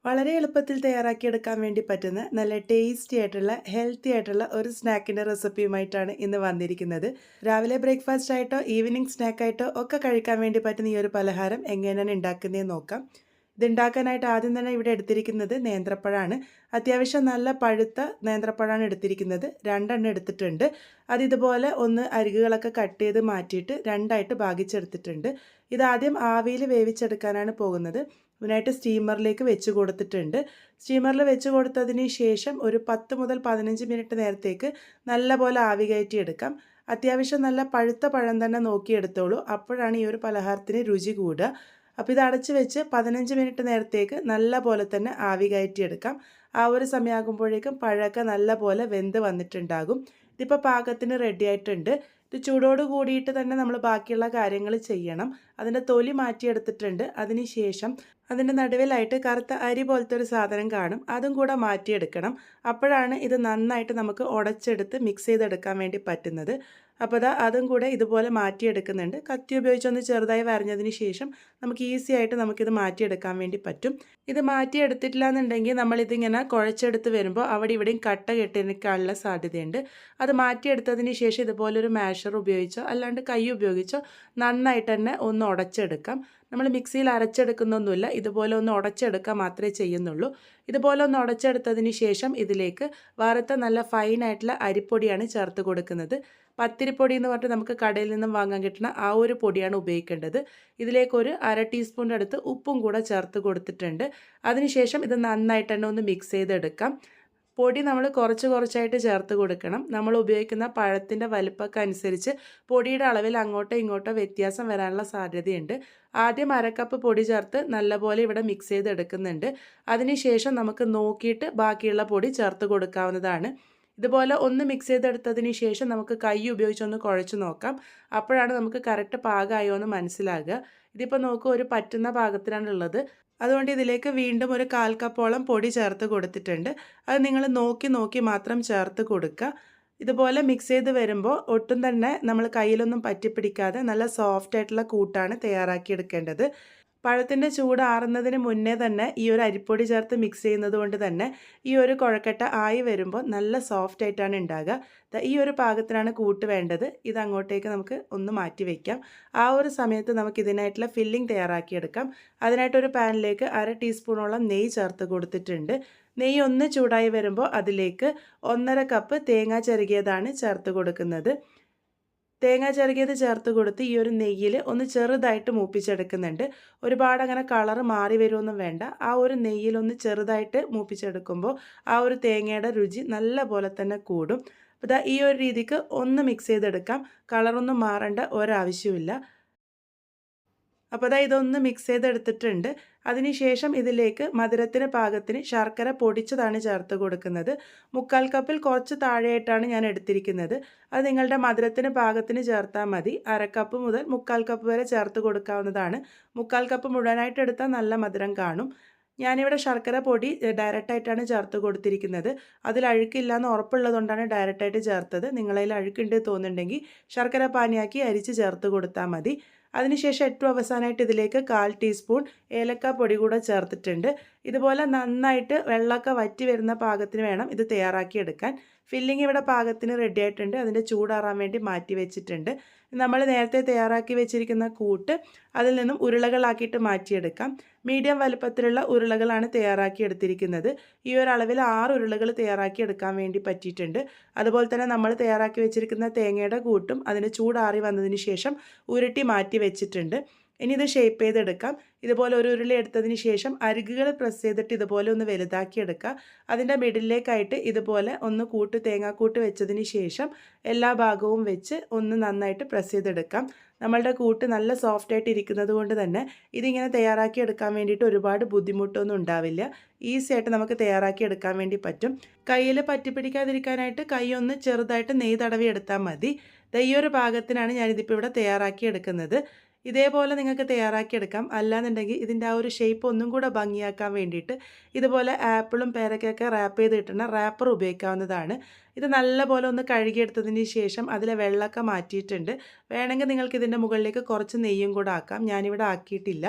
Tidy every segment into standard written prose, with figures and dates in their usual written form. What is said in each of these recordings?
വളരെ എളുപ്പത്തിൽ തയ്യാറാക്കിയെടുക്കാൻ വേണ്ടി പറ്റുന്ന നല്ല ടേസ്റ്റി ആയിട്ടുള്ള ഹെൽത്തി ആയിട്ടുള്ള ഒരു സ്നാക്കിൻ്റെ റെസിപ്പിയുമായിട്ടാണ് ഇന്ന് വന്നിരിക്കുന്നത്. രാവിലെ ബ്രേക്ക്ഫാസ്റ്റ് ആയിട്ടോ ഈവനിങ് സ്നാക്കായിട്ടോ ഒക്കെ കഴിക്കാൻ വേണ്ടി പറ്റുന്ന ഈ ഒരു പലഹാരം എങ്ങനെയാണ് ഉണ്ടാക്കുന്നതെന്ന് നോക്കാം. ഇതുണ്ടാക്കാനായിട്ട് ആദ്യം തന്നെ ഇവിടെ എടുത്തിരിക്കുന്നത് നേന്ത്രപ്പഴമാണ്. അത്യാവശ്യം നല്ല പഴുത്ത നേന്ത്രപ്പഴമാണ് എടുത്തിരിക്കുന്നത്. രണ്ടെണ്ണം എടുത്തിട്ടുണ്ട്. ഇതുപോലെ ഒന്ന് അരികുകളൊക്കെ കട്ട് ചെയ്ത് മാറ്റിയിട്ട് രണ്ടായിട്ട് ഭാഗിച്ചെടുത്തിട്ടുണ്ട്. ഇതാദ്യം ആവിയിൽ വേവിച്ചെടുക്കാനാണ് പോകുന്നത്. ഇതിനായിട്ട് സ്റ്റീമറിലേക്ക് വെച്ച് കൊടുത്തിട്ടുണ്ട്. സ്റ്റീമറിൽ വെച്ച് കൊടുത്തതിന് ശേഷം ഒരു 10 മുതൽ 15 മിനിറ്റ് നേരത്തേക്ക് നല്ലപോലെ ആവി കയറ്റി എടുക്കാം. അത്യാവശ്യം നല്ല പഴുത്ത പഴം തന്നെ നോക്കിയെടുത്തോളൂ. അപ്പോഴാണ് ഈ ഒരു പലഹാരത്തിന് രുചി കൂടുക. അപ്പോൾ ഇത് അടച്ച് വെച്ച് 15 മിനിറ്റ് നേരത്തേക്ക് നല്ല പോലെ തന്നെ ആവി കയറ്റിയെടുക്കാം. ആ ഒരു സമയമാകുമ്പോഴേക്കും പഴമൊക്കെ നല്ല പോലെ വെന്ത് വന്നിട്ടുണ്ടാകും. ഇതിപ്പോൾ പാകത്തിന് റെഡി ആയിട്ടുണ്ട്. ഇത് ചൂടോട് കൂടിയിട്ട് തന്നെ നമ്മൾ ബാക്കിയുള്ള കാര്യങ്ങൾ ചെയ്യണം. അതിൻ്റെ തൊലി മാറ്റിയെടുത്തിട്ടുണ്ട്. അതിന് ശേഷം അതിൻ്റെ നടുവിലായിട്ട് കറുത്ത അരി പോലത്തെ ഒരു സാധനം കാണും. അതും കൂടെ മാറ്റിയെടുക്കണം. അപ്പോഴാണ് ഇത് നന്നായിട്ട് നമുക്ക് ഉടച്ചെടുത്ത് മിക്സ് ചെയ്തെടുക്കാൻ വേണ്ടി പറ്റുന്നത്. അപ്പോൾ അതും കൂടെ ഇതുപോലെ മാറ്റിയെടുക്കുന്നുണ്ട്. കത്തി ഉപയോഗിച്ചൊന്ന് ചെറുതായി വരഞ്ഞതിന് ശേഷം നമുക്ക് ഈസി ആയിട്ട് നമുക്കിത് മാറ്റിയെടുക്കാൻ വേണ്ടി പറ്റും. ഇത് മാറ്റിയെടുത്തിട്ടില്ല എന്നുണ്ടെങ്കിൽ നമ്മളിതിങ്ങനെ കുഴച്ചെടുത്ത് വരുമ്പോൾ അവിടെ ഇവിടെയും കട്ട കെട്ടിനിൽക്കാനുള്ള സാധ്യതയുണ്ട്. അത് മാറ്റിയെടുത്തതിന് ശേഷം ഇതുപോലൊരു മാഷർ ഉപയോഗിച്ചോ അല്ലാണ്ട് കൈ ഉപയോഗിച്ചോ നന്നായിട്ട് തന്നെ ഒന്ന് ഉടച്ചെടുക്കാം. നമ്മൾ മിക്സിയിൽ അരച്ചെടുക്കുന്നൊന്നുമില്ല, ഇതുപോലെ ഒന്ന് ഉടച്ചെടുക്കുക മാത്രമേ ചെയ്യുന്നുള്ളൂ. ഇതുപോലെ ഒന്ന് ഉടച്ചെടുത്തതിന് ശേഷം ഇതിലേക്ക് വറുത്ത നല്ല ഫൈനായിട്ടുള്ള അരിപ്പൊടിയാണ് ചേർത്ത് കൊടുക്കുന്നത്. പത്തിരിപ്പൊടി എന്ന് പറഞ്ഞിട്ട് നമുക്ക് കടയിൽ നിന്നും വാങ്ങാൻ കിട്ടുന്ന ആ ഒരു പൊടിയാണ് ഉപയോഗിക്കേണ്ടത്. ഇതിലേക്കൊരു 1/2 ടീസ്പൂണിൻ്റെ അടുത്ത് ഉപ്പും കൂടെ ചേർത്ത് കൊടുത്തിട്ടുണ്ട്. അതിനുശേഷം ഇത് നന്നായിട്ട് തന്നെ ഒന്ന് മിക്സ് ചെയ്തെടുക്കാം. പൊടി നമ്മൾ കുറച്ച് കുറച്ചായിട്ട് ചേർത്ത് കൊടുക്കണം. നമ്മൾ ഉപയോഗിക്കുന്ന പഴത്തിൻ്റെ വലിപ്പമൊക്കെ അനുസരിച്ച് പൊടിയുടെ അളവിൽ അങ്ങോട്ടോ ഇങ്ങോട്ടോ വ്യത്യാസം വരാനുള്ള സാധ്യതയുണ്ട്. ആദ്യം 1/2 കപ്പ് പൊടി ചേർത്ത് നല്ലപോലെ ഇവിടെ മിക്സ് ചെയ്തെടുക്കുന്നുണ്ട്. അതിനുശേഷം നമുക്ക് നോക്കിയിട്ട് ബാക്കിയുള്ള പൊടി ചേർത്ത് കൊടുക്കാവുന്നതാണ്. ഇതുപോലെ ഒന്ന് മിക്സ് ചെയ്തെടുത്തതിന് ശേഷം നമുക്ക് കൈ ഉപയോഗിച്ചൊന്ന് കുഴച്ച് നോക്കാം. അപ്പോഴാണ് നമുക്ക് കറക്റ്റ് പാകമായോ എന്ന് മനസ്സിലാകുക. ഇതിപ്പോൾ നോക്കൂ, ഒരു പറ്റുന്ന പാകത്തിനാണുള്ളത്. അതുകൊണ്ട് ഇതിലേക്ക് വീണ്ടും ഒരു 1/4 കപ്പോളം പൊടി ചേർത്ത് കൊടുത്തിട്ടുണ്ട്. അത് നിങ്ങൾ നോക്കി നോക്കി മാത്രം ചേർത്ത് കൊടുക്കുക. ഇതുപോലെ മിക്സ് ചെയ്ത് വരുമ്പോൾ ഒട്ടും തന്നെ നമ്മൾ കയ്യിലൊന്നും പറ്റിപ്പിടിക്കാതെ നല്ല സോഫ്റ്റ് ആയിട്ടുള്ള കൂട്ടാണ് തയ്യാറാക്കിയെടുക്കേണ്ടത്. പഴത്തിൻ്റെ ചൂട് ആറുന്നതിന് മുന്നേ തന്നെ ഈ ഒരു അരിപ്പൊടി ചേർത്ത് മിക്സ് ചെയ്യുന്നത് കൊണ്ട് തന്നെ ഈ ഒരു കുഴക്കട്ട ആയി വരുമ്പോൾ നല്ല സോഫ്റ്റ് ആയിട്ടാണ് ഉണ്ടാകുക. ഈ ഒരു പാകത്തിനാണ് കൂട്ട് വേണ്ടത്. ഇത് അങ്ങോട്ടേക്ക് നമുക്ക് ഒന്ന് മാറ്റി വയ്ക്കാം. ആ ഒരു സമയത്ത് നമുക്ക് ഇതിനായിട്ടുള്ള ഫില്ലിംഗ് തയ്യാറാക്കിയെടുക്കാം. അതിനായിട്ടൊരു പാനിലേക്ക് 1/2 ടീസ്പൂണോളം നെയ്യ് ചേർത്ത് കൊടുത്തിട്ടുണ്ട്. നെയ്യ് ഒന്ന് ചൂടായി വരുമ്പോൾ അതിലേക്ക് 1/2 കപ്പ് തേങ്ങ ചിരകിയതാണ് ചേർത്ത് കൊടുക്കുന്നത്. തേങ്ങ ചിരകിയത് ചേർത്ത് കൊടുത്ത് ഈ ഒരു നെയ്യിൽ ഒന്ന് ചെറുതായിട്ട് മൂപ്പിച്ചെടുക്കുന്നുണ്ട്. ഒരുപാട് അങ്ങനെ കളർ മാറി വരുമൊന്നും വേണ്ട. ആ ഒരു നെയ്യിലൊന്ന് ചെറുതായിട്ട് മൂപ്പിച്ചെടുക്കുമ്പോൾ ആ ഒരു തേങ്ങയുടെ രുചി നല്ല പോലെ തന്നെ കൂടും. അപ്പോൾ ഈ ഒരു രീതിക്ക് ഒന്ന് മിക്സ് ചെയ്തെടുക്കാം. കളറൊന്നും മാറേണ്ട ഒരാവശ്യമില്ല. അപ്പോൾ ഇതൊന്ന് മിക്സ് ചെയ്തെടുത്തിട്ടുണ്ട്. അതിനുശേഷം ഇതിലേക്ക് മധുരത്തിന് പാകത്തിന് ശർക്കര പൊടിച്ചതാണ് ചേർത്ത് കൊടുക്കുന്നത്. 1/4 കപ്പിൽ കുറച്ച് താഴെയായിട്ടാണ് ഞാൻ എടുത്തിരിക്കുന്നത്. അത് നിങ്ങളുടെ മധുരത്തിന് പാകത്തിന് ചേർത്താൽ മതി. 1/2 കപ്പ് മുതൽ 1/4 കപ്പ് വരെ ചേർത്ത് കൊടുക്കാവുന്നതാണ്. 1/4 കപ്പ് മുഴുവനായിട്ട് എടുത്താൽ നല്ല മധുരം കാണും. ഞാനിവിടെ ശർക്കര പൊടി ഡയറക്റ്റായിട്ടാണ് ചേർത്ത് കൊടുത്തിരിക്കുന്നത്. അതിൽ അഴുക്കില്ലാന്ന് ഉറപ്പുള്ളതുകൊണ്ടാണ് ഡയറക്റ്റായിട്ട് ചേർത്തത്. നിങ്ങളതിൽ അഴുക്കുണ്ട് തോന്നുന്നുണ്ടെങ്കിൽ ശർക്കര പാനിയാക്കി അരിച്ച് ചേർത്ത് കൊടുത്താൽ മതി. അതിനുശേഷം ഏറ്റവും അവസാനമായിട്ട് ഇതിലേക്ക് 1/4 ടീസ്പൂൺ ഏലക്ക പൊടി കൂടെ ചേർത്തിട്ടുണ്ട്. ഇതുപോലെ നന്നായിട്ട് വെള്ളമൊക്കെ വറ്റി വരുന്ന പാകത്തിന് വേണം ഇത് തയ്യാറാക്കിയെടുക്കാൻ. ഫില്ലിംഗ് ഇവിടെ പാകത്തിന് റെഡി ആയിട്ടുണ്ട്. അതിൻ്റെ ചൂടാറാൻ വേണ്ടി മാറ്റി വെച്ചിട്ടുണ്ട്. നമ്മൾ നേരത്തെ തയ്യാറാക്കി വെച്ചിരിക്കുന്ന കൂട്ട് അതിൽ നിന്നും ഉരുളകളാക്കിയിട്ട് മാറ്റിയെടുക്കാം. മീഡിയം വലുപ്പത്തിലുള്ള ഉരുളകളാണ് തയ്യാറാക്കി എടുത്തിരിക്കുന്നത്. ഈ ഒരു അളവിൽ 6 ഉരുളകൾ തയ്യാറാക്കി എടുക്കാൻ വേണ്ടി പറ്റിയിട്ടുണ്ട്. അതുപോലെ തന്നെ നമ്മൾ തയ്യാറാക്കി വെച്ചിരിക്കുന്ന തേങ്ങയുടെ കൂട്ടും അതിന് ചൂടാറി വന്നതിന് ശേഷം ഉരുട്ടി മാറ്റി വെച്ചിട്ടുണ്ട്. ഇനി ഇത് ഷേപ്പ് ചെയ്തെടുക്കാം. ഇതുപോലെ ഒരു ഉരുളി എടുത്തതിന് ശേഷം അരികുകൾ പ്രസ് ചെയ്തിട്ട് ഇതുപോലെ ഒന്ന് വലുതാക്കി എടുക്കുക. അതിൻ്റെ മിഡിലേക്കായിട്ട് ഇതുപോലെ ഒന്ന് തേങ്ങാക്കൂട്ട് വെച്ചതിന് ശേഷം എല്ലാ ഭാഗവും വെച്ച് ഒന്ന് നന്നായിട്ട് പ്രസ് ചെയ്തെടുക്കാം. നമ്മളുടെ കൂട്ട് നല്ല സോഫ്റ്റ് ആയിട്ട് ഇരിക്കുന്നത് കൊണ്ട് തന്നെ ഇതിങ്ങനെ തയ്യാറാക്കി എടുക്കാൻ വേണ്ടിയിട്ട് ഒരുപാട് ബുദ്ധിമുട്ടൊന്നും ഉണ്ടാവില്ല. ഈസി ആയിട്ട് നമുക്ക് തയ്യാറാക്കി എടുക്കാൻ വേണ്ടി പറ്റും. കയ്യിൽ പറ്റിപ്പിടിക്കാതിരിക്കാനായിട്ട് കൈ ഒന്ന് ചെറുതായിട്ട് നെയ്യ് തടവി എടുത്താൽ മതി. ഈ ഒരു പാകത്തിനാണ് ഞാനിതിപ്പോൾ ഇവിടെ തയ്യാറാക്കി എടുക്കുന്നത്. ഇതേപോലെ നിങ്ങൾക്ക് തയ്യാറാക്കിയെടുക്കാം. അല്ലാന്നുണ്ടെങ്കിൽ ഇതിൻ്റെ ആ ഒരു ഷേപ്പ് ഒന്നും കൂടെ ഭംഗിയാക്കാൻ വേണ്ടിയിട്ട് ഇതുപോലെ ആപ്പിളും പേരക്കയൊക്കെ റാപ്പ് ചെയ്ത് കിട്ടുന്ന റാപ്പർ ഉപയോഗിക്കാവുന്നതാണ്. ഇത് നല്ലപോലെ ഒന്ന് കഴുകിയെടുത്തതിന് ശേഷം അതിലെ വെള്ളമൊക്കെ മാറ്റിയിട്ടുണ്ട്. വേണമെങ്കിൽ നിങ്ങൾക്ക് ഇതിൻ്റെ മുകളിലേക്ക് കുറച്ച് നെയ്യും കൂടെ ആക്കാം. ഞാനിവിടെ ആക്കിയിട്ടില്ല.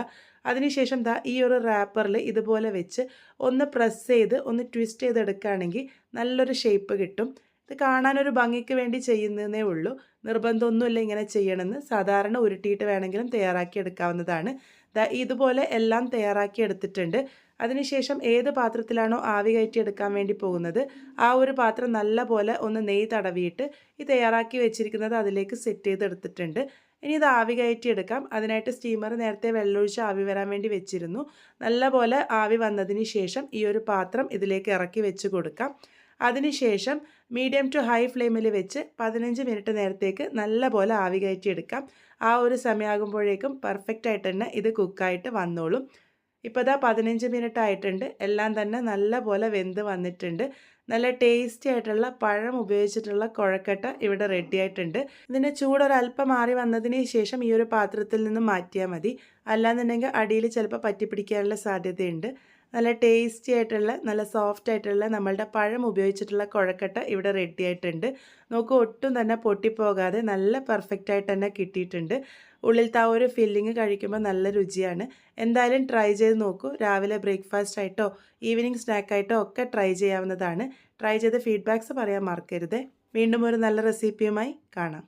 അതിനുശേഷം ദാ ഈ ഒരു റാപ്പറിൽ ഇതുപോലെ വെച്ച് ഒന്ന് പ്രസ് ചെയ്ത് ഒന്ന് ട്വിസ്റ്റ് ചെയ്തെടുക്കുകയാണെങ്കിൽ നല്ലൊരു ഷേപ്പ് കിട്ടും. ഇത് കാണാനൊരു ഭംഗിക്ക് വേണ്ടി ചെയ്യുന്നതേ ഉള്ളൂ. നിർബന്ധമൊന്നുമില്ല ഇങ്ങനെ ചെയ്യണമെന്ന്. സാധാരണ ഉരുട്ടിയിട്ട് വേണമെങ്കിലും തയ്യാറാക്കി എടുക്കാവുന്നതാണ്. ദാ ഇതുപോലെ എല്ലാം തയ്യാറാക്കി എടുത്തിട്ടുണ്ട്. അതിനുശേഷം ഏത് പാത്രത്തിലാണോ ആവി കയറ്റി എടുക്കാൻ വേണ്ടി പോകുന്നത് ആ ഒരു പാത്രം നല്ല പോലെ ഒന്ന് നെയ്യ് തടവിയിട്ട് ഈ തയ്യാറാക്കി വെച്ചിരിക്കുന്നത് അതിലേക്ക് സെറ്റ് ചെയ്തെടുത്തിട്ടുണ്ട്. ഇനി ഇത് ആവി കയറ്റി എടുക്കാം. അതിനായിട്ട് സ്റ്റീമർ നേരത്തെ വെള്ളമൊഴിച്ച് ആവി വരാൻ വേണ്ടി വെച്ചിരുന്നു. നല്ല പോലെ ആവി വന്നതിന് ശേഷം ഈ ഒരു പാത്രം ഇതിലേക്ക് ഇറക്കി വെച്ച് കൊടുക്കാം. അതിനുശേഷം മീഡിയം ടു ഹൈ ഫ്ലെയിമിൽ വെച്ച് 15 മിനിറ്റ് നേരത്തേക്ക് നല്ല പോലെ ആവി കയറ്റി എടുക്കാം. ആ ഒരു സമയമാകുമ്പോഴേക്കും പെർഫെക്റ്റ് ആയിട്ട് തന്നെ ഇത് കുക്കായിട്ട് വന്നോളും. ഇപ്പോൾ ഇതാ 15 മിനിറ്റ് ആയിട്ടുണ്ട്. എല്ലാം തന്നെ നല്ല പോലെ വെന്ത് വന്നിട്ടുണ്ട്. നല്ല ടേസ്റ്റി ആയിട്ടുള്ള പഴം ഉപയോഗിച്ചിട്ടുള്ള കുഴക്കട്ട ഇവിടെ റെഡി ആയിട്ടുണ്ട്. ഇതിൻ്റെ ചൂടൊരല്പം മാറി വന്നതിന് ശേഷം ഈ ഒരു പാത്രത്തിൽ നിന്ന് മാറ്റിയാൽ മതി. അല്ലാന്നുണ്ടെങ്കിൽ അടിയിൽ ചിലപ്പോൾ പറ്റിപ്പിടിക്കാനുള്ള സാധ്യതയുണ്ട്. നല്ല ടേസ്റ്റി ആയിട്ടുള്ള നല്ല സോഫ്റ്റ് ആയിട്ടുള്ള നമ്മളുടെ പഴം ഉപയോഗിച്ചിട്ടുള്ള കുഴക്കട്ട ഇവിടെ റെഡി ആയിട്ടുണ്ട്. നോക്കൂ, ഒട്ടും തന്നെ പൊട്ടിപ്പോകാതെ നല്ല പെർഫെക്റ്റ് ആയിട്ട് തന്നെ കിട്ടിയിട്ടുണ്ട്. ഉള്ളിലത്തെ ആ ഒരു ഫില്ലിങ് കഴിക്കുമ്പോൾ നല്ല രുചിയാണ്. എന്തായാലും ട്രൈ ചെയ്ത് നോക്കൂ. രാവിലെ ബ്രേക്ക്ഫാസ്റ്റ് ആയിട്ടോ ഈവനിങ് സ്നാക്കായിട്ടോ ഒക്കെ ട്രൈ ചെയ്യാവുന്നതാണ്. ട്രൈ ചെയ്ത് ഫീഡ്ബാക്ക്സ് പറയാൻ മറക്കരുത്. വീണ്ടും ഒരു നല്ല റെസിപ്പിയുമായി കാണാം.